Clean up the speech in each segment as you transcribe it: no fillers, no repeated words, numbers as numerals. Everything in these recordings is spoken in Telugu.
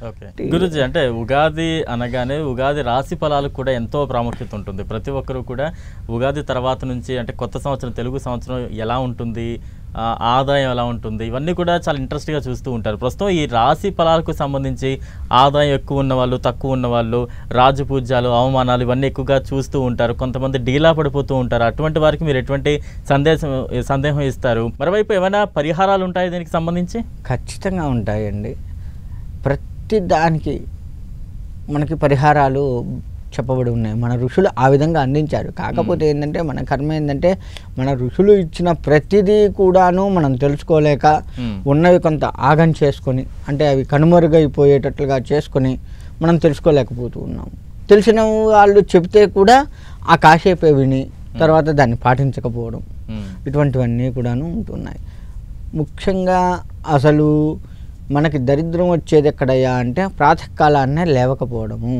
ఓకే గురుజీ, అంటే ఉగాది అనగానే ఉగాది రాశి ఫలాలకు కూడా ఎంతో ప్రాముఖ్యత ఉంటుంది. ప్రతి ఒక్కరూ కూడా ఉగాది తర్వాత నుంచి అంటే కొత్త సంవత్సరం, తెలుగు సంవత్సరం ఎలా ఉంటుంది, ఆదాయం ఎలా ఉంటుంది, ఇవన్నీ కూడా చాలా ఇంట్రెస్ట్గా చూస్తూ ఉంటారు. ప్రస్తుతం ఈ రాశి ఫలాలకు సంబంధించి ఆదాయం ఎక్కువ ఉన్నవాళ్ళు, తక్కువ ఉన్నవాళ్ళు, రాజపూజ్యాలు, అవమానాలు ఇవన్నీ ఎక్కువగా చూస్తూ ఉంటారు. కొంతమంది డీలా పడిపోతూ ఉంటారు. అటువంటి వారికి మీరు ఎటువంటి సందేహం ఇస్తారు? మరోవైపు ఏమైనా పరిహారాలు ఉంటాయి దీనికి సంబంధించి? ఖచ్చితంగా ఉంటాయండి. ప్రతి దానికి మనకి పరిహారాలు చెప్పబడి ఉన్నాయి. మన ఋషులు ఆ విధంగా అందించారు. కాకపోతే ఏంటంటే మన కర్మ ఏంటంటే మన ఋషులు ఇచ్చిన ప్రతిదీ కూడాను మనం తెలుసుకోలేక ఉన్నవి కొంత ఆగం చేసుకొని, అంటే అవి కనుమరుగైపోయేటట్లుగా చేసుకొని మనం తెలుసుకోలేకపోతూ ఉన్నాం. తెలిసిన వాళ్ళు చెప్తే కూడా ఆ కాసేపే విని తర్వాత దాన్ని పాటించకపోవడం, ఇటువంటివన్నీ కూడాను ఉంటున్నాయి. ముఖ్యంగా అసలు మనకి దరిద్రం వచ్చేది ఎక్కడయ్యా అంటే ప్రాతకాలాన్నే లేవకపోవడము.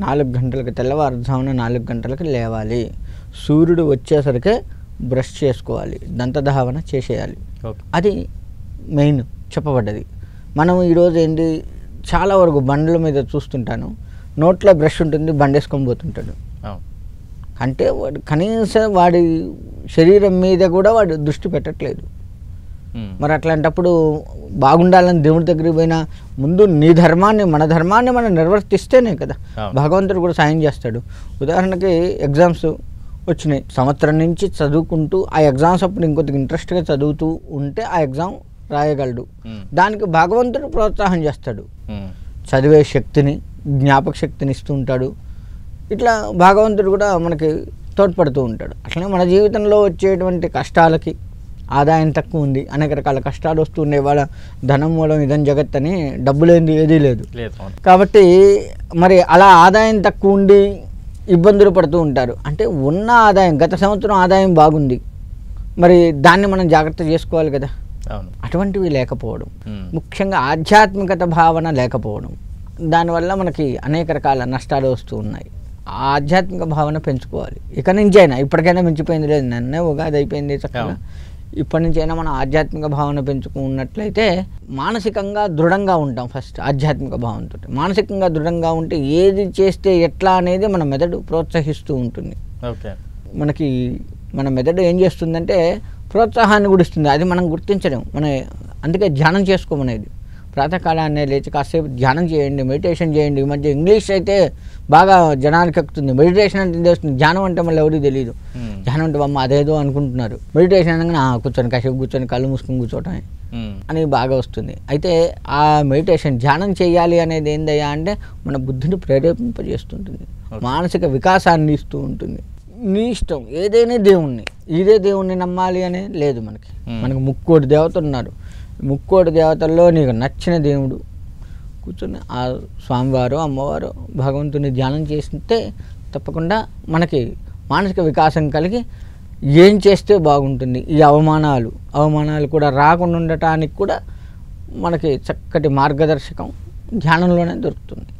4 గంటలకి, తెల్లవారుజామున 4 గంటలకి లేవాలి. సూర్యుడు వచ్చేసరికి బ్రష్ చేసుకోవాలి, దంతధావన చేసేయాలి. అది మెయిన్ చెప్పబడ్డది. మనం ఈరోజు ఏంటి చాలా వరకు బండ్ల మీద చూస్తుంటాను, నోట్లో బ్రష్ ఉంటుంది, బండేసుకొని పోతుంటాడు. అంటే వాడు కనీసం వాడి శరీరం మీద కూడా వాడు దృష్టి పెట్టట్లేదు. మరి అట్లాంటప్పుడు బాగుండాలని దేవుడి దగ్గరికి పోయినా ముందు నీ ధర్మాన్ని, మన ధర్మాన్ని మనం నిర్వర్తిస్తేనే కదా భగవంతుడు కూడా సాయం చేస్తాడు. ఉదాహరణకి ఎగ్జామ్స్ వచ్చినాయి, సంవత్సరం నుంచి చదువుకుంటూ ఆ ఎగ్జామ్స్ అప్పుడు ఇంకొద్దిగా ఇంట్రెస్ట్గా చదువుతూ ఉంటే ఆ ఎగ్జామ్ రాయగలడు. దానికి భగవంతుడు ప్రోత్సాహం చేస్తాడు, చదివే శక్తిని, జ్ఞాపక శక్తిని ఇస్తూ ఉంటాడు. ఇట్లా భగవంతుడు కూడా మనకి తోడ్పడుతూ ఉంటాడు. అట్లనే మన జీవితంలో వచ్చేటువంటి కష్టాలకి ఆదాయం తక్కువ ఉంది, అనేక రకాల కష్టాలు వస్తుండే, వాళ్ళ ధనం మూలం ఇదం జగత్ అని, డబ్బు లేనిది ఏదీ లేదు. కాబట్టి మరి అలా ఆదాయం తక్కువ ఉండి ఇబ్బందులు పడుతూ ఉంటారు. అంటే ఉన్న ఆదాయం, గత సంవత్సరం ఆదాయం బాగుంది, మరి దాన్ని మనం జాగ్రత్త చేసుకోవాలి కదా. అటువంటివి లేకపోవడం, ముఖ్యంగా ఆధ్యాత్మికత భావన లేకపోవడం, దానివల్ల మనకి అనేక రకాల నష్టాలు వస్తూ ఉన్నాయి. ఆ ఆధ్యాత్మిక భావన పెంచుకోవాలి. ఇక నుంచి అయినా, ఇప్పటికైనా మించిపోయింది లేదు, నన్నే ఉగాది అయిపోయింది చక్కగా, ఇప్పటి నుంచి అయినా మనం ఆధ్యాత్మిక భావన పెంచుకున్నట్లయితే మానసికంగా దృఢంగా ఉంటాం. ఫస్ట్ ఆధ్యాత్మిక భావనతో మానసికంగా దృఢంగా ఉంటే ఏది చేస్తే ఎట్లా అనేది మన మెదడు ప్రోత్సహిస్తూ ఉంటుంది. మనకి మన మెదడు ఏం చేస్తుందంటే ప్రోత్సాహాన్ని కూడా ఇస్తుంది, అది మనం గుర్తించడం. అందుకే ధ్యానం చేసుకోమనేది. ప్రాతకాలాన్నే లేచి కాసేపు ధ్యానం చేయండి, మెడిటేషన్ చేయండి. ఈ మధ్య ఇంగ్లీష్ అయితే బాగా జనానికి ఎక్కుతుంది, మెడిటేషన్ అంటే తెలుస్తుంది, ధ్యానం అంటే మళ్ళీ ఎవరికి తెలియదు. ధ్యానం అంటే అమ్మ అదేదో అనుకుంటున్నారు, మెడిటేషన్ అనగానే కూర్చొని కాసేపు కూర్చొని కళ్ళు మూసుకొని కూర్చోవటమే అని బాగా వస్తుంది. అయితే ఆ మెడిటేషన్, ధ్యానం చేయాలి అనేది ఏందయ్యా అంటే మన బుద్ధిని ప్రేరేపింపజేస్తుంటుంది, మానసిక వికాసాన్ని ఇస్తూ ఉంటుంది. నీ ఇష్టం, ఏదైనా దేవుణ్ణి, ఇదే దేవుణ్ణి నమ్మాలి అనే లేదు. మనకి ముక్కోటి దేవతలు ఉన్నారు. ముక్కోటి దేవతల్లో నీకు నచ్చిన దేవుడు కూర్చొని ఆ స్వామివారు, అమ్మవారు, భగవంతుని ధ్యానం చేస్తే తప్పకుండా మనకి మానసిక వికాసం కలిగి ఏం చేస్తే బాగుంటుంది, ఈ అవమానాలు కూడా రాకుండా ఉండటానికి కూడా మనకి చక్కటి మార్గదర్శకం ధ్యానంలోనే దొరుకుతుంది.